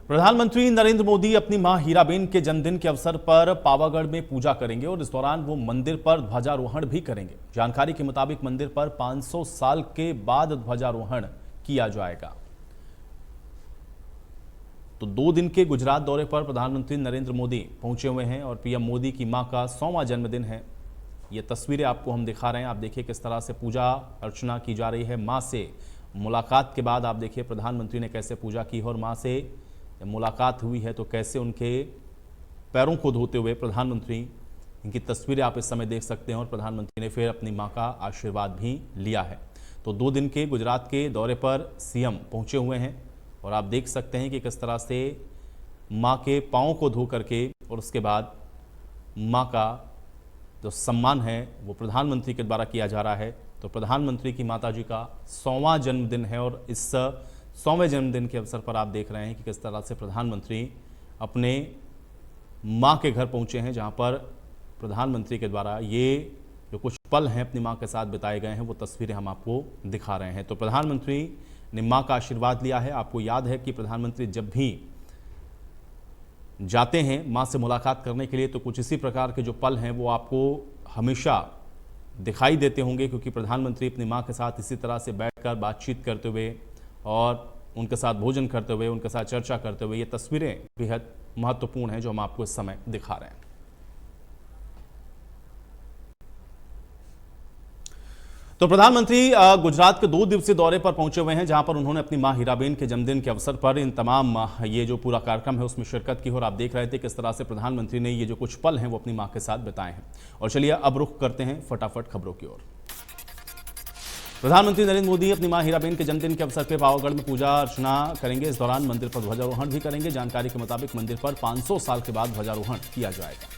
प्रधानमंत्री नरेंद्र मोदी अपनी मां हीराबेन के जन्मदिन के अवसर पर पावागढ़ में पूजा करेंगे और इस दौरान वो मंदिर पर ध्वजारोहण भी करेंगे। जानकारी के मुताबिक मंदिर पर 500 साल के बाद ध्वजारोहण किया जाएगा। तो 2 दिन के गुजरात दौरे पर प्रधानमंत्री नरेंद्र मोदी पहुंचे हुए हैं और पीएम मोदी की मां का 100वां जन्मदिन है। ये तस्वीरें आपको हम दिखा रहे हैं। आप देखिए किस तरह से पूजा अर्चना की जा रही है। मां से मुलाकात के बाद आप देखिए प्रधानमंत्री ने कैसे पूजा की और मां से मुलाकात हुई है तो कैसे उनके पैरों को धोते हुए प्रधानमंत्री, इनकी तस्वीरें आप इस समय देख सकते हैं। और प्रधानमंत्री ने फिर अपनी मां का आशीर्वाद भी लिया है। तो 2 दिन के गुजरात के दौरे पर सीएम पहुंचे हुए हैं और आप देख सकते हैं कि किस तरह से मां के पांवों को धो करके और उसके बाद मां का जो सम्मान है वो प्रधानमंत्री के द्वारा किया जा रहा है। तो प्रधानमंत्री की माताजी का 100वां जन्मदिन है और इस 100वें जन्मदिन के अवसर पर आप देख रहे हैं कि किस तरह से प्रधानमंत्री अपने मां के घर पहुंचे हैं, जहां पर प्रधानमंत्री के द्वारा ये जो कुछ पल हैं अपनी मां के साथ बिताए गए हैं वो तस्वीरें हम आपको दिखा रहे हैं। तो प्रधानमंत्री ने मां का आशीर्वाद लिया है। आपको याद है कि प्रधानमंत्री जब भी जाते हैं मां से मुलाकात करने के लिए तो कुछ इसी प्रकार के जो पल हैं वो आपको हमेशा दिखाई देते होंगे, क्योंकि प्रधानमंत्री अपनी मां के साथ इसी तरह से बैठकर बातचीत करते हुए और उनके साथ भोजन करते हुए, उनके साथ चर्चा करते हुए, ये तस्वीरें बेहद महत्वपूर्ण हैं जो हम आपको इस समय दिखा रहे हैं। तो प्रधानमंत्री गुजरात के 2 दिवसीय दौरे पर पहुंचे हुए हैं, जहां पर उन्होंने अपनी मां हीराबेन के जन्मदिन के अवसर पर इन तमाम ये जो पूरा कार्यक्रम है उसमें शिरकत की और आप देख रहे थे किस तरह से प्रधानमंत्री ने ये जो कुछ पल हैं वो अपनी मां के साथ बिताए हैं। और चलिए अब रुख करते हैं फटाफट खबरों की ओर। प्रधानमंत्री नरेंद्र मोदी अपनी मां हीराबेन के जन्मदिन के अवसर पर पावागढ़ में पूजा अर्चना करेंगे। इस दौरान मंदिर पर ध्वजारोहण भी करेंगे। जानकारी के मुताबिक मंदिर पर 500 साल के बाद ध्वजारोहण किया जाएगा।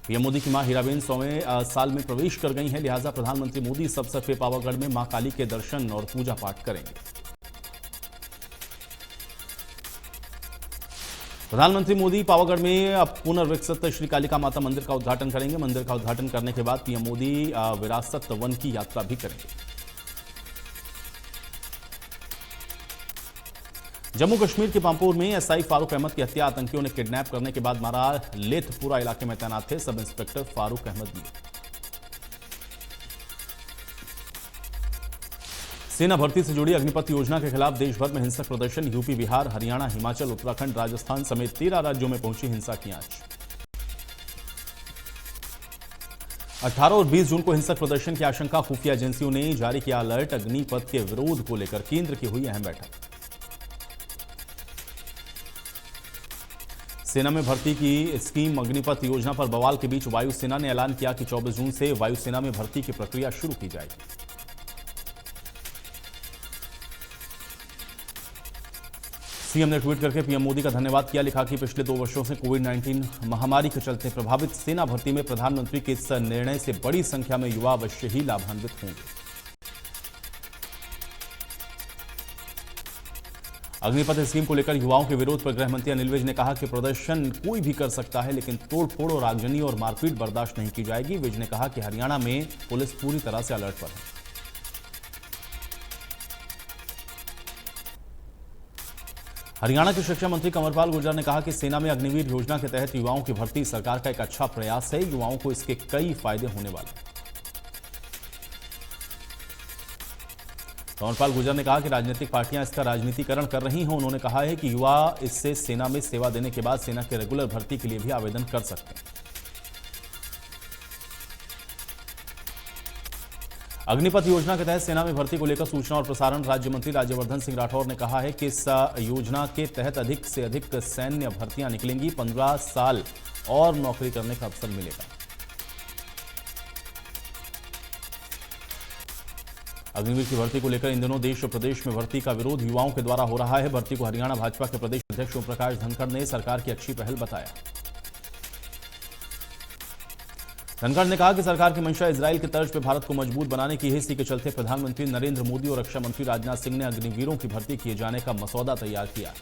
पीएम मोदी की मां हीराबेन 100वें साल में प्रवेश कर गई हैं, लिहाजा प्रधानमंत्री मोदी इस अवसर पर पावागढ़ में मां काली के दर्शन और पूजा पाठ करेंगे। प्रधानमंत्री मोदी पावागढ़ में पुनर्विकसित श्री कालिका माता मंदिर का उद्घाटन करेंगे। मंदिर का उद्घाटन करने के बाद पीएम मोदी विरासत वन की यात्रा भी करेंगे। जम्मू कश्मीर के पांपोर में एसआई फारूक अहमद की हत्या आतंकियों ने किडनैप करने के बाद मारा। लेथपुरा इलाके में तैनात थे सब इंस्पेक्टर फारूक अहमद भी। सेना भर्ती से जुड़ी अग्निपथ योजना के खिलाफ देश भर में हिंसक प्रदर्शन। यूपी, बिहार, हरियाणा, हिमाचल, उत्तराखंड, राजस्थान समेत 13 राज्यों में पहुंची हिंसा की आंच। 18 और 20 जून को हिंसक प्रदर्शन की आशंका, खुफिया एजेंसियों ने जारी किया अलर्ट। अग्निपथ के विरोध को लेकर केंद्र की हुई अहम बैठक। सेना में भर्ती की स्कीम अग्निपथ योजना पर बवाल के बीच वायुसेना ने ऐलान किया कि 24 जून से वायुसेना में भर्ती की प्रक्रिया शुरू की जाएगी। सीएम ने ट्वीट करके पीएम मोदी का धन्यवाद किया। लिखा कि पिछले 2 वर्षों से कोविड-19 महामारी के चलते प्रभावित सेना भर्ती में प्रधानमंत्री के इस निर्णय से बड़ी संख्या में युवा अवश्य ही लाभान्वित होंगे। अग्निपथ स्कीम को लेकर युवाओं के विरोध पर गृह मंत्री अनिल विज ने कहा कि प्रदर्शन कोई भी कर सकता है, लेकिन तोड़फोड़ और आगजनी और मारपीट बर्दाश्त नहीं की जाएगी। विज ने कहा कि हरियाणा में पुलिस पूरी तरह से अलर्ट पर है। हरियाणा के शिक्षा मंत्री कंवरपाल गुर्जर ने कहा कि सेना में अग्निवीर योजना के तहत युवाओं की भर्ती सरकार का एक अच्छा प्रयास है। युवाओं को इसके कई फायदे होने वाले हैं। कंवरपाल गुर्जर ने कहा कि राजनीतिक पार्टियां इसका राजनीतिकरण कर रही हैं। उन्होंने कहा है कि युवा इससे सेना में सेवा देने के बाद सेना के रेगुलर भर्ती के लिए भी आवेदन कर सकते हैं। अग्निपथ योजना के तहत सेना में भर्ती को लेकर सूचना और प्रसारण राज्य मंत्री राज्यवर्धन सिंह राठौर ने कहा है कि इस योजना के तहत अधिक से अधिक सैन्य भर्तियां निकलेंगी। 15 साल और नौकरी करने का अवसर मिलेगा। अग्निवीर की भर्ती को लेकर इन दिनों देश और प्रदेश में भर्ती का विरोध युवाओं के द्वारा हो रहा है। भर्ती को हरियाणा भाजपा के प्रदेश अध्यक्ष ओम प्रकाश धनखड़ ने सरकार की अच्छी पहल बताया। धनखड़ ने कहा कि सरकार की मंशा इजराइल के तर्ज पर भारत को मजबूत बनाने की है। इसी के चलते प्रधानमंत्री नरेंद्र मोदी और रक्षा मंत्री राजनाथ सिंह ने अग्निवीरों की भर्ती किए जाने का मसौदा तैयार किया।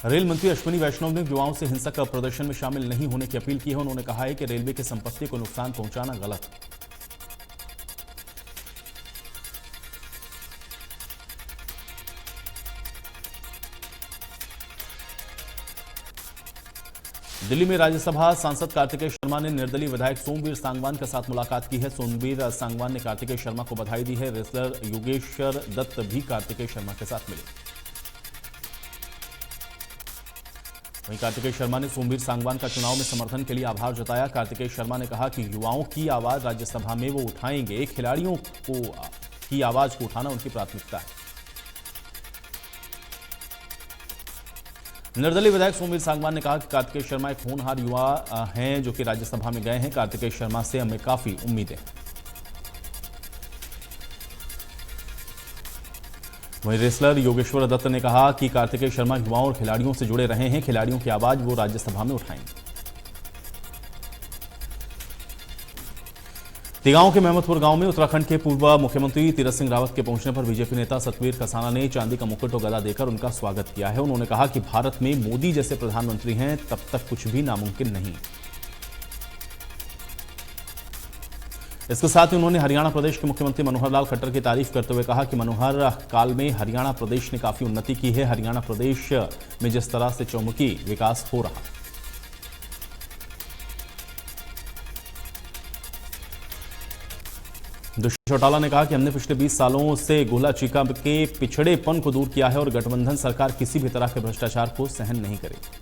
रेल मंत्री अश्विनी वैष्णव ने युवाओं से हिंसक प्रदर्शन में शामिल नहीं होने की अपील की है। उन्होंने कहा है कि रेलवे की संपत्ति को नुकसान पहुंचाना गलत है। दिल्ली में राज्यसभा सांसद कार्तिकेय शर्मा ने निर्दलीय विधायक सोमवीर सांगवान के साथ मुलाकात की है। सोमवीर सांगवान ने कार्तिकेय शर्मा को बधाई दी है। रेसलर योगेश्वर दत्त भी कार्तिकेय शर्मा के साथ मिले। वहीं कार्तिकेय शर्मा ने सोमवीर सांगवान का चुनाव में समर्थन के लिए आभार जताया। कार्तिकेय शर्मा ने कहा कि युवाओं की आवाज राज्यसभा में वो उठाएंगे। खिलाड़ियों की आवाज को उठाना उनकी प्राथमिकता है। निर्दलीय विधायक सोमवीर सांगवान ने कहा कि कार्तिकेय शर्मा एक होनहार युवा हैं जो कि राज्यसभा में गए हैं। कार्तिकेय शर्मा से हमें काफी उम्मीदें हैं। वहीं रेसलर योगेश्वर दत्त ने कहा कि कार्तिकेय शर्मा युवाओं और खिलाड़ियों से जुड़े रहे हैं। खिलाड़ियों की आवाज वो राज्यसभा में उठाएंगे। तिगांव के मेहमदपुर गांव में उत्तराखंड के पूर्व मुख्यमंत्री तीरथ सिंह रावत के पहुंचने पर बीजेपी नेता सतवीर कसाना ने चांदी का मुकुट और गदा देकर उनका स्वागत किया है। उन्होंने कहा कि भारत में मोदी जैसे प्रधानमंत्री हैं तब तक कुछ भी नामुमकिन नहीं। इसके साथ ही उन्होंने हरियाणा प्रदेश के मुख्यमंत्री मनोहर लाल खट्टर की तारीफ करते हुए कहा कि मनोहर काल में हरियाणा प्रदेश ने काफी उन्नति की है। हरियाणा प्रदेश में जिस तरह से चौमुखी विकास हो रहा है। दुष्यंत चौटाला ने कहा कि हमने पिछले 20 सालों से गोला चीका के पिछड़ेपन को दूर किया है और गठबंधन सरकार किसी भी तरह के भ्रष्टाचार को सहन नहीं करेगी।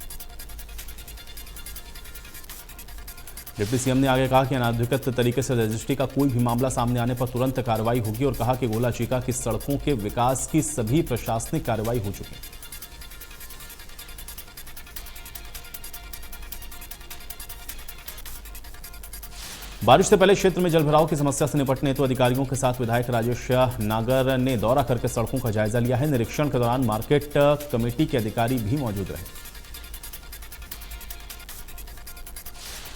डिप्टी सीएम ने आगे कहा कि अनाधिकृत तरीके से रजिस्ट्री का कोई भी मामला सामने आने पर तुरंत कार्रवाई होगी और कहा कि गोला चीका की सड़कों के विकास की सभी प्रशासनिक कार्रवाई हो चुकी है। बारिश से पहले क्षेत्र में जलभराव की समस्या से निपटने हेतु अधिकारियों के साथ विधायक राजेश नागर ने दौरा करके सड़कों का जायजा लिया है। निरीक्षण के दौरान मार्केट कमेटी के अधिकारी भी मौजूद रहे।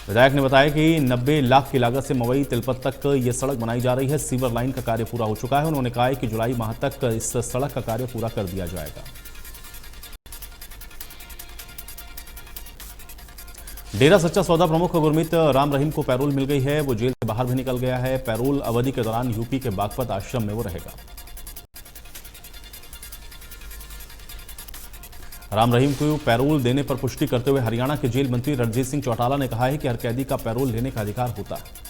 विधायक ने बताया कि 90 लाख की लागत से मवई तिलपत तक यह सड़क बनाई जा रही है। सीवर लाइन का कार्य पूरा हो चुका है। उन्होंने कहा कि जुलाई माह तक इस सड़क का कार्य पूरा कर दिया जाएगा। डेरा सच्चा सौदा प्रमुख गुरमीत राम रहीम को पैरोल मिल गई है। वो जेल से बाहर भी निकल गया है। पैरोल अवधि के दौरान यूपी के बागपत आश्रम में वो रहेगा। राम रहीम को पैरोल देने पर पुष्टि करते हुए हरियाणा के जेल मंत्री रणजीत सिंह चौटाला ने कहा है कि हर कैदी का पैरोल लेने का अधिकार होता है।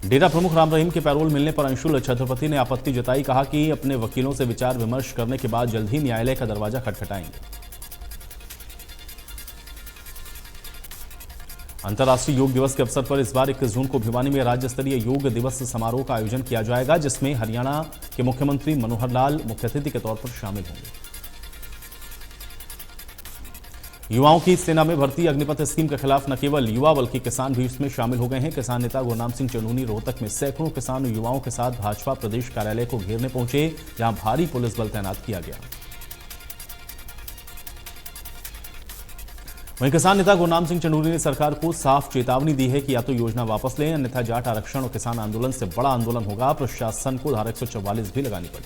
डेरा प्रमुख राम रहीम के पैरोल मिलने पर अंशुल छत्रपति ने आपत्ति जताई। कहा कि अपने वकीलों से विचार विमर्श करने के बाद जल्द ही न्यायालय का दरवाजा खटखटाएंगे। अंतर्राष्ट्रीय योग दिवस के अवसर पर इस बार 21 जून को भिवानी में राज्य स्तरीय योग दिवस समारोह का आयोजन किया जाएगा, जिसमें हरियाणा के मुख्यमंत्री मनोहर लाल मुख्य अतिथि के तौर पर शामिल होंगे। युवाओं की सेना में भर्ती अग्निपथ स्कीम के खिलाफ न केवल युवा बल्कि किसान भी इसमें शामिल हो गए हैं। किसान नेता गुरनाम सिंह चंदूनी रोहतक में सैकड़ों किसान युवाओं के साथ भाजपा प्रदेश कार्यालय को घेरने पहुंचे, जहां भारी पुलिस बल तैनात किया गया। वहीं किसान नेता गुरनाम सिंह चंदूनी ने सरकार को साफ चेतावनी दी है कि या तो योजना वापस लें, अन्यथा जाट आरक्षण और किसान आंदोलन से बड़ा आंदोलन होगा। प्रशासन को धारा 144 भी लगानी पड़ी।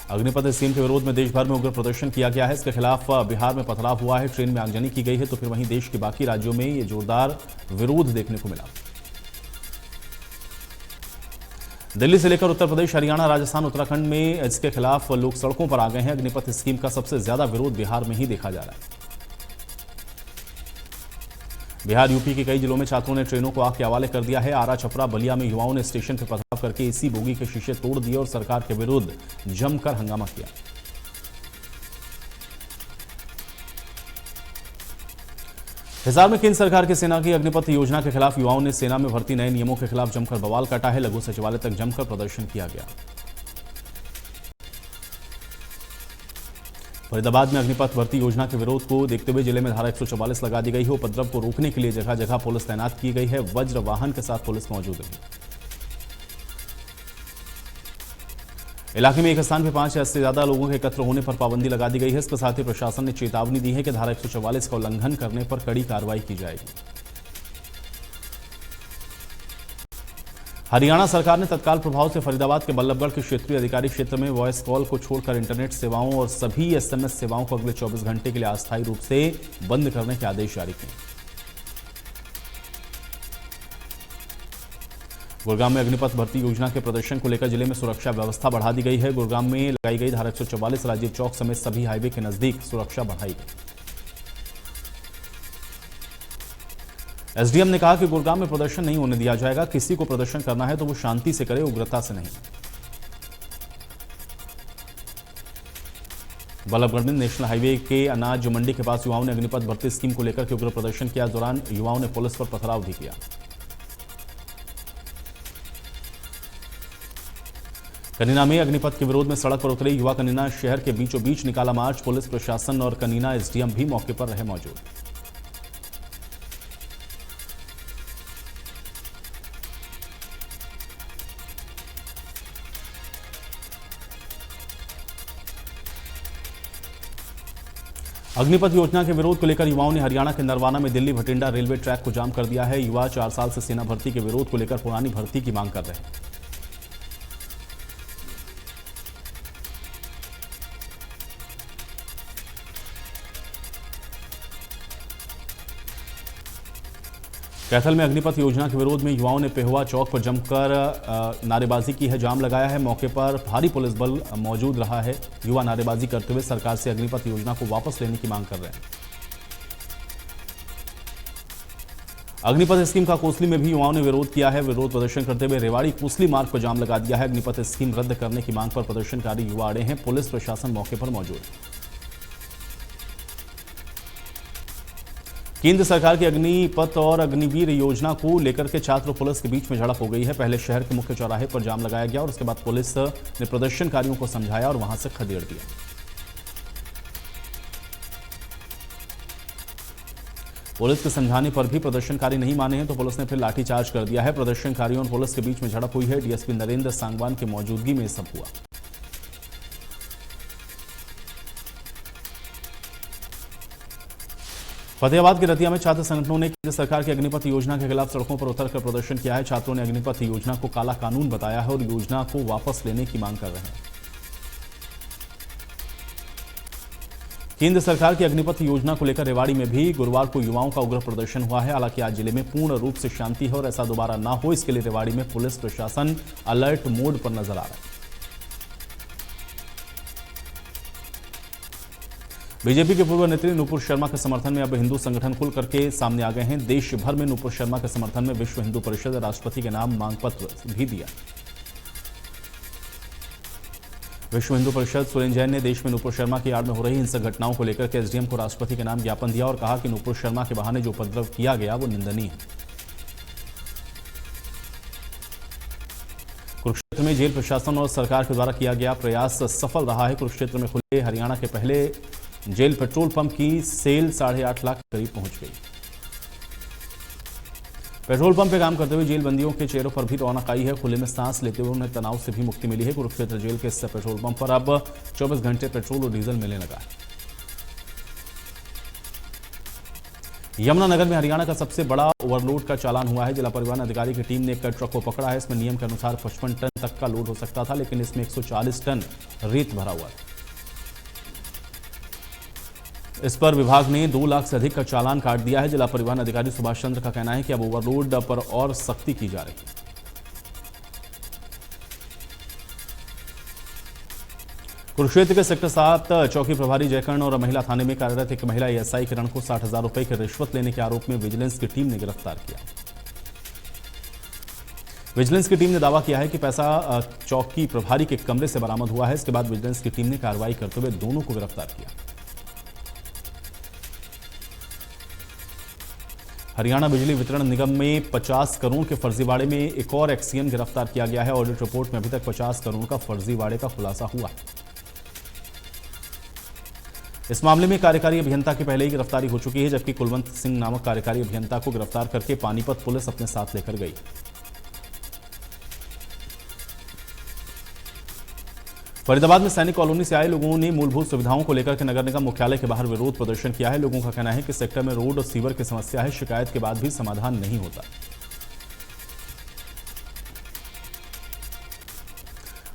अग्निपथ स्कीम के विरोध में देश भर में उग्र प्रदर्शन किया गया है। इसके खिलाफ बिहार में पथराव हुआ है। ट्रेन में आगजनी की गई है, तो फिर वहीं देश के बाकी राज्यों में ये जोरदार विरोध देखने को मिला। दिल्ली से लेकर उत्तर प्रदेश, हरियाणा, राजस्थान, उत्तराखंड में इसके खिलाफ लोग सड़कों पर आ गए हैं। अग्निपथ स्कीम का सबसे ज्यादा विरोध बिहार में ही देखा जा रहा है। बिहार यूपी के कई जिलों में छात्रों ने ट्रेनों को आग के हवाले कर दिया है। आरा, छपरा, बलिया में युवाओं ने स्टेशन पर पथराव करके एसी बोगी के शीशे तोड़ दिए और सरकार के विरुद्ध जमकर हंगामा किया। हिसार में केंद्र सरकार की सेना की अग्निपथ योजना के खिलाफ युवाओं ने सेना में भर्ती नए नियमों के खिलाफ जमकर बवाल काटा है। लघु सचिवालय तक जमकर प्रदर्शन किया गया। फरीदाबाद में अग्निपथ भर्ती योजना के विरोध को देखते हुए जिले में धारा 144 लगा दी गई है। उपद्रव को रोकने के लिए जगह जगह पुलिस तैनात की गई है। वज्र वाहन के साथ पुलिस मौजूद है। इलाके में एक स्थान पर 5 या इससे ज्यादा लोगों के एकत्र होने पर पाबंदी लगा दी गई है। इसके साथ ही प्रशासन ने चेतावनी दी है कि धारा 144 का उल्लंघन करने पर कड़ी कार्रवाई की जाएगी। हरियाणा सरकार ने तत्काल प्रभाव से फरीदाबाद के बल्लभगढ़ के क्षेत्रीय अधिकारी क्षेत्र में वॉइस कॉल को छोड़कर इंटरनेट सेवाओं और सभी एसएमएस सेवाओं को अगले 24 घंटे के लिए अस्थायी रूप से बंद करने के आदेश जारी किए। गुरुग्राम में अग्निपथ भर्ती योजना के प्रदर्शन को लेकर जिले में सुरक्षा व्यवस्था बढ़ा दी गई है। गुरुग्राम में लगाई गई धारा 144 राजीव चौक समेत सभी हाईवे के नजदीक सुरक्षा बढ़ाई गई। एसडीएम ने कहा कि गुरुग्राम में प्रदर्शन नहीं होने दिया जाएगा। किसी को प्रदर्शन करना है तो वो शांति से करे, उग्रता से नहीं। बल्लभगढ़ में नेशनल हाईवे के अनाज मंडी के पास युवाओं ने अग्निपथ भर्ती स्कीम को लेकर के उग्र प्रदर्शन किया। इस दौरान युवाओं ने पुलिस पर पथराव भी किया। कनीना में अग्निपथ के विरोध में सड़क पर उतरे युवा कनीना शहर के बीचों बीच निकाला मार्च। पुलिस प्रशासन और कनीना एसडीएम भी मौके पर रहे मौजूद। अग्निपथ योजना के विरोध को लेकर युवाओं ने हरियाणा के नरवाना में दिल्ली भटिंडा रेलवे ट्रैक को जाम कर दिया है। युवा 4 साल से सेना भर्ती के विरोध को लेकर पुरानी भर्ती की मांग कर रहे हैं। कैथल में अग्निपथ योजना के विरोध में युवाओं ने पेहुआ चौक पर जमकर नारेबाजी की है, जाम लगाया है। मौके पर भारी पुलिस बल मौजूद रहा है। युवा नारेबाजी करते हुए सरकार से अग्निपथ योजना को वापस लेने की मांग कर रहे हैं। अग्निपथ स्कीम का कोसली में भी युवाओं ने विरोध किया है। विरोध प्रदर्शन करते हुए रेवाड़ी कोसली मार्ग पर जाम लगा दिया है। अग्निपथ स्कीम रद्द करने की मांग पर प्रदर्शनकारी युवा अड़े हैं। पुलिस प्रशासन मौके पर मौजूद है। केंद्र सरकार की अग्निपथ और अग्निवीर योजना को लेकर के छात्र पुलिस के बीच में झड़प हो गई है। पहले शहर के मुख्य चौराहे पर जाम लगाया गया और उसके बाद पुलिस ने प्रदर्शनकारियों को समझाया और वहां से खदेड़ दिया। पुलिस के समझाने पर भी प्रदर्शनकारी नहीं माने हैं तो पुलिस ने फिर लाठीचार्ज कर दिया है। प्रदर्शनकारियों और पुलिस के बीच में झड़प हुई है। डीएसपी नरेंद्र सांगवान की मौजूदगी में सब हुआ। फतेहाबाद के रतिया में छात्र संगठनों ने केंद्र सरकार की अग्निपथ योजना के खिलाफ सड़कों पर उतरकर प्रदर्शन किया है। छात्रों ने अग्निपथ योजना को काला कानून बताया है और योजना को वापस लेने की मांग कर रहे हैं। केंद्र सरकार की अग्निपथ योजना को लेकर रेवाड़ी में भी गुरुवार को युवाओं का उग्र प्रदर्शन हुआ है। हालांकि आज जिले में पूर्ण रूप से शांति है और ऐसा दोबारा ना हो इसके लिए रेवाड़ी में पुलिस प्रशासन अलर्ट मोड पर नजर आ रहा है। बीजेपी के पूर्व नेत्री नूपुर शर्मा के समर्थन में अब हिंदू संगठन खुल करके सामने आ गए हैं। देश भर में नूपुर शर्मा के समर्थन में विश्व हिंदू परिषद राष्ट्रपति के नाम मांग पत्र भी दिया। विश्व हिंदू परिषद सुरेंद्र जैन ने देश में नूपुर शर्मा की आड़ में हो रही हिंसक घटनाओं को लेकर के एसडीएम को राष्ट्रपति के नाम ज्ञापन दिया और कहा कि नूपुर शर्मा के बहाने जो उपद्रव किया गया वो निंदनीय है। कुरुक्षेत्र में जेल प्रशासन और सरकार के द्वारा किया गया प्रयास सफल रहा है। कुरुक्षेत्र में खुले हरियाणा के पहले जेल पेट्रोल पंप की सेल 8.5 लाख के करीब पहुंच गई। पेट्रोल पंप पे काम करते हुए जेल बंदियों के चेहरों पर भी रौनक आई है। खुले में सांस लेते हुए उन्हें तनाव से भी मुक्ति मिली है। कुरुक्षेत्र जेल के इस पेट्रोल पंप पर अब 24 घंटे पेट्रोल और डीजल मिलने लगा है। यमुनानगर में हरियाणा का सबसे बड़ा ओवरलोड का चालान हुआ है। जिला परिवहन अधिकारी की टीम ने एक ट्रक को पकड़ा है। इसमें नियम के अनुसार 55 टन तक का लोड हो सकता था, लेकिन इसमें 140 टन रेत भरा हुआ है। इस पर विभाग ने 2 लाख से अधिक का चालान काट दिया है। जिला परिवहन अधिकारी सुभाष चंद्र का कहना है कि अब ओवरलोड पर और सख्ती की जा रही है। कुरुक्षेत्र के सेक्टर 7 चौकी प्रभारी जयकर्ण और महिला थाने में कार्यरत एक महिला एएसआई किरण को 60,000 रुपए की रिश्वत लेने के आरोप में विजिलेंस की टीम ने गिरफ्तार किया। विजिलेंस की टीम ने दावा किया है कि पैसा चौकी प्रभारी के कमरे से बरामद हुआ है। इसके बाद विजिलेंस की टीम ने कार्रवाई करते हुए दोनों को गिरफ्तार किया। हरियाणा बिजली वितरण निगम में 50 करोड़ के फर्जीवाड़े में एक और एक्सीएम गिरफ्तार किया गया है। ऑडिट रिपोर्ट में अभी तक 50 करोड़ का फर्जीवाड़े का खुलासा हुआ। इस मामले में कार्यकारी अभियंता की पहले ही गिरफ्तारी हो चुकी है, जबकि कुलवंत सिंह नामक कार्यकारी अभियंता को गिरफ्तार करके पानीपत पुलिस अपने साथ लेकर गई। फरीदाबाद में सैनिक कॉलोनी से आए लोगों ने मूलभूत सुविधाओं को लेकर के नगर निगम मुख्यालय के बाहर विरोध प्रदर्शन किया है। लोगों का कहना है कि सेक्टर में रोड और सीवर की समस्या है, शिकायत के बाद भी समाधान नहीं होता।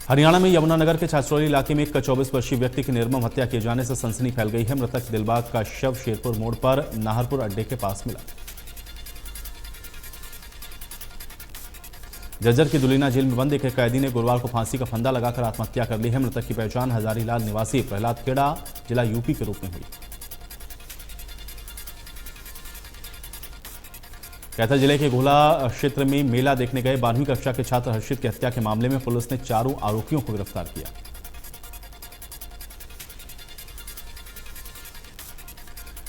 हरियाणा में यमुनानगर के छाछरौली इलाके में एक 24 वर्षीय व्यक्ति की निर्मम हत्या किए जाने से सनसनी फैल गई है। मृतक दिलबाग का शव शेरपुर मोड़ पर नाहरपुर अड्डे के पास मिला। झज्जर की दुलीना जेल में बंद एक कैदी ने गुरुवार को फांसी का फंदा लगाकर आत्महत्या कर ली है। मृतक की पहचान हजारीलाल निवासी प्रहलाद खेड़ा जिला यूपी के रूप में हुई। कैथल जिले के घोला क्षेत्र में मेला देखने गए 12वीं कक्षा के छात्र हर्षित की हत्या के मामले में पुलिस ने चारों आरोपियों को गिरफ्तार किया।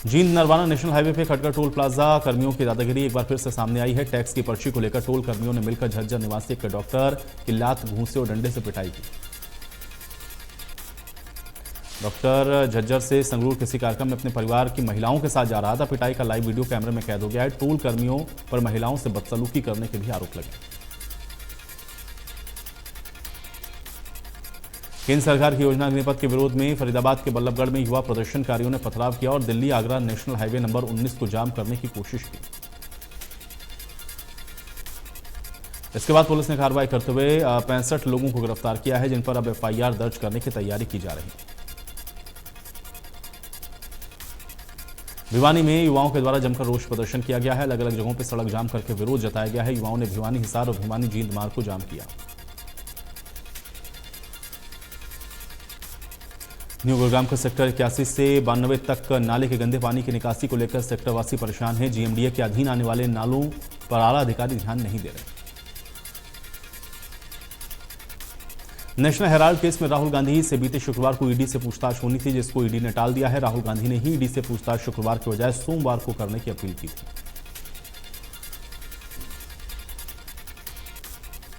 जींद नरवाना नेशनल हाईवे पे खटकर टोल प्लाजा कर्मियों की दादागिरी एक बार फिर से सामने आई है। टैक्स की पर्ची को लेकर टोल कर्मियों ने मिलकर झज्जर निवासी एक डॉक्टर की लात, घूंसे और डंडे से पिटाई की। डॉक्टर झज्जर से संगरूर किसी कार्यक्रम में अपने परिवार की महिलाओं के साथ जा रहा था। पिटाई का लाइव वीडियो कैमरे में कैद हो गया है। टोल कर्मियों पर महिलाओं से बदसलूकी करने के भी आरोप लगे। केंद्र सरकार की योजना अग्निपथ के विरोध में फरीदाबाद के बल्लभगढ़ में युवा प्रदर्शनकारियों ने पथराव किया और Delhi Agra national highway number 19 को जाम करने की कोशिश की। इसके बाद पुलिस ने कार्रवाई करते हुए 65 लोगों को गिरफ्तार किया है, जिन पर अब एफआईआर दर्ज करने की तैयारी की जा रही है। भिवानी में युवाओं के द्वारा जमकर रोष प्रदर्शन किया गया है। अलग अलग जगहों पर सड़क जाम करके विरोध जताया गया है। युवाओं ने भिवानी हिसार और भिवानी जींद मार्ग को जाम किया। न्यू गुरुग्राम के सेक्टर 81 से 92 तक नाले के गंदे पानी की निकासी को लेकर सेक्टरवासी परेशान हैं। जीएमडीए के अधीन आने वाले नालों पर आला अधिकारी ध्यान नहीं दे रहे। नेशनल हेराल्ड केस में राहुल गांधी से बीते शुक्रवार को ईडी से पूछताछ होनी थी, जिसको ईडी ने टाल दिया है। राहुल गांधी ने ही ईडी से पूछताछ शुक्रवार के बजाय सोमवार को करने की अपील की थी।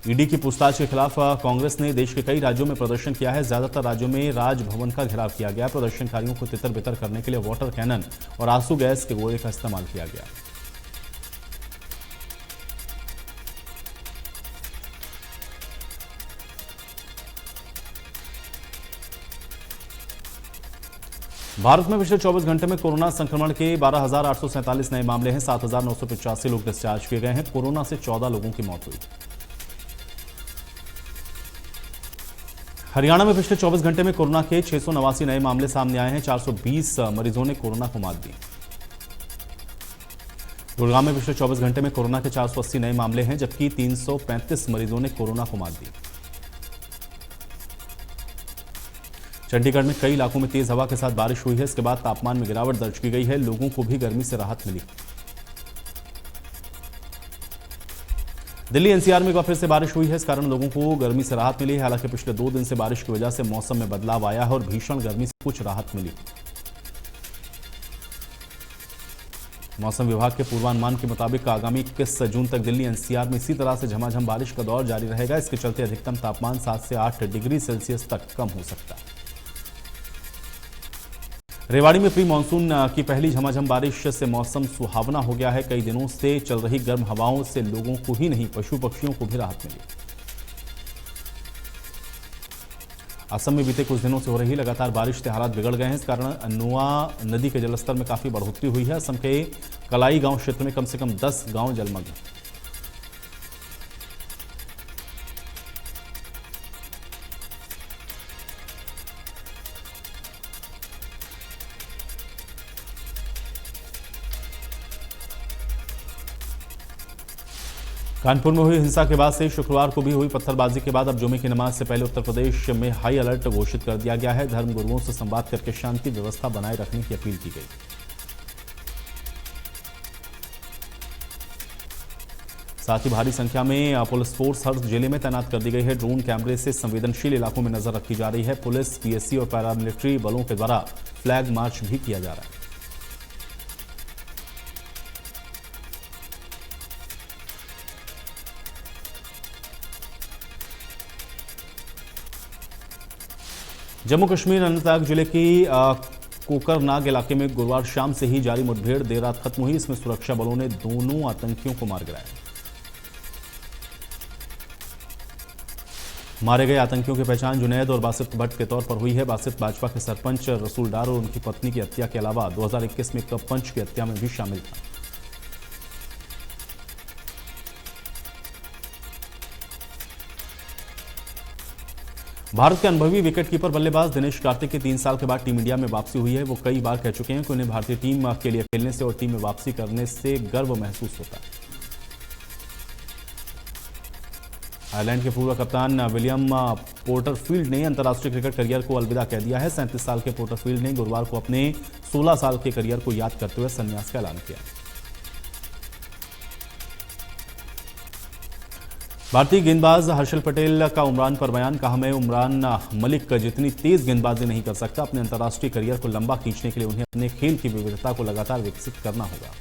ईडी की पूछताछ के खिलाफ कांग्रेस ने देश के कई राज्यों में प्रदर्शन किया है। ज्यादातर राज्यों में राजभवन का घेराव किया गया। प्रदर्शनकारियों को तितर बितर करने के लिए वाटर कैनन और आंसू गैस के गोले का इस्तेमाल किया गया। भारत में पिछले 24 घंटे में कोरोना संक्रमण के 12,847 नए मामले हैं। 7,985 लोग डिस्चार्ज किए गए हैं। कोरोना से 14 लोगों की मौत हुई। हरियाणा में पिछले 24 घंटे में कोरोना के 689 नए मामले सामने आए हैं। 420 मरीजों ने कोरोना को मात दी। गुरुग्राम में पिछले 24 घंटे में कोरोना के 480 नए मामले हैं, जबकि 335 मरीजों ने कोरोना को मात दी। चंडीगढ़ में कई इलाकों में तेज हवा के साथ बारिश हुई है। इसके बाद तापमान में गिरावट दर्ज की गई है। लोगों को भी गर्मी से राहत मिली। दिल्ली एनसीआर में एक बार फिर से बारिश हुई है। इस कारण लोगों को गर्मी से राहत मिली है। हालांकि पिछले 2 दिन से बारिश की वजह से मौसम में बदलाव आया है और भीषण गर्मी से कुछ राहत मिली। मौसम विभाग के पूर्वानुमान के मुताबिक आगामी 21 जून तक दिल्ली एनसीआर में इसी तरह से झमाझम बारिश का दौर जारी रहेगा। इसके चलते अधिकतम तापमान 7 से 8 डिग्री सेल्सियस तक कम हो सकता है। रेवाड़ी में प्री मानसून की पहली झमाझम बारिश से मौसम सुहावना हो गया है। कई दिनों से चल रही गर्म हवाओं से लोगों को ही नहीं, पशु पक्षियों को भी राहत मिली। असम में बीते कुछ दिनों से हो रही लगातार बारिश से हालात बिगड़ गए हैं। इस कारण नुआ नदी के जलस्तर में काफी बढ़ोतरी हुई है। असम के कलाई गांव क्षेत्र में कम से कम 10 गांव जलमग्न। कानपुर में हुई हिंसा के बाद से शुक्रवार को भी हुई पत्थरबाजी के बाद अब जुमे की नमाज से पहले उत्तर प्रदेश में हाई अलर्ट घोषित कर दिया गया है। धर्म गुरुओं से संवाद करके शांति व्यवस्था बनाए रखने की अपील की गई। साथ ही भारी संख्या में पुलिस फोर्स हर जिले में तैनात कर दी गई है। ड्रोन कैमरे से संवेदनशील इलाकों में नजर रखी जा रही है। पुलिस, पीएससी और पैरामिलिट्री बलों के द्वारा फ्लैग मार्च भी किया जा रहा है। जम्मू कश्मीर अनंतनाग जिले की कोकरनाग इलाके में गुरुवार शाम से ही जारी मुठभेड़ देर रात खत्म हुई। इसमें सुरक्षा बलों ने दोनों आतंकियों को मार गिराया। मारे गए आतंकियों की पहचान जुनैद और बासित भट्ट के तौर पर हुई है। बासित भाजपा के सरपंच रसूल डार और उनकी पत्नी की हत्या के अलावा 2021 में एक पंच की हत्या में भी शामिल था। भारत के अनुभवी विकेटकीपर बल्लेबाज दिनेश कार्तिक की 3 साल के बाद टीम इंडिया में वापसी हुई है। वो कई बार कह चुके हैं कि उन्हें भारतीय टीम के लिए खेलने से और टीम में वापसी करने से गर्व महसूस होता है। आयरलैंड के पूर्व कप्तान विलियम पोर्टरफील्ड ने अंतर्राष्ट्रीय क्रिकेट करियर को अलविदा कह दिया है। 37 साल के पोर्टरफील्ड ने गुरुवार को अपने 16 साल के करियर को याद करते हुए संन्यास का ऐलान किया। भारतीय गेंदबाज हर्षल पटेल का उमरान पर बयान। कहा, मैं उमरान मलिक जितनी तेज गेंदबाजी नहीं कर सकता। अपने अंतर्राष्ट्रीय करियर को लंबा खींचने के लिए उन्हें अपने खेल की विविधता को लगातार विकसित करना होगा।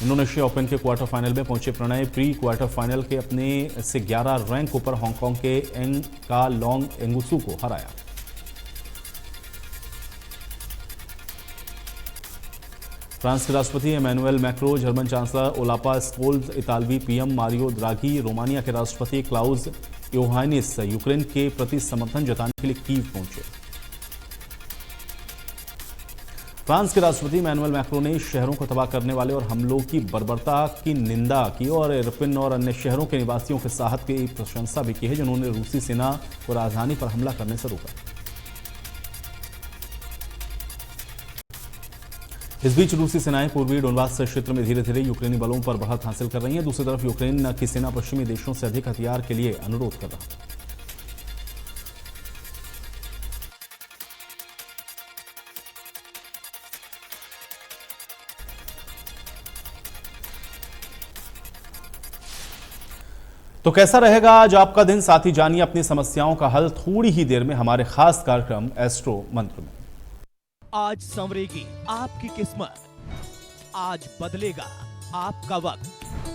इंडोनेशिया ओपन के क्वार्टर फाइनल में पहुंचे प्रणय प्री क्वार्टर फाइनल के अपने से 11 रैंक ऊपर हांगकांग के एंग का लॉन्ग एंगुसू को हराया। फ्रांस के राष्ट्रपति Emmanuel Macron, German chancellor Olaf Scholz, इतालवी पीएम मारियो द्राघी, रोमानिया के राष्ट्रपति क्लाउस योहानिस यूक्रेन के प्रति समर्थन जताने के लिए कीव पहुंचे। फ्रांस के राष्ट्रपति एमैनुएल मैक्रो ने शहरों को तबाह करने वाले और हमलों की बर्बरता की निंदा की और इरपिन और अन्य शहरों के निवासियों के साहस की प्रशंसा भी की है, जिन्होंने रूसी सेना को राजधानी पर हमला करने से रोका। इस बीच रूसी सेनाएं पूर्वी डोनबास क्षेत्र में धीरे धीरे यूक्रेनी बलों पर बढ़त हासिल कर रही हैं। दूसरी तरफ यूक्रेन की सेना पश्चिमी देशों से अधिक हथियार के लिए अनुरोध कर रहा है। तो कैसा रहेगा आज आपका दिन? साथ ही जानिए अपनी समस्याओं का हल थोड़ी ही देर में हमारे खास कार्यक्रम एस्ट्रो मंत्र में। आज संवरेगी आपकी किस्मत, आज बदलेगा आपका वक्त।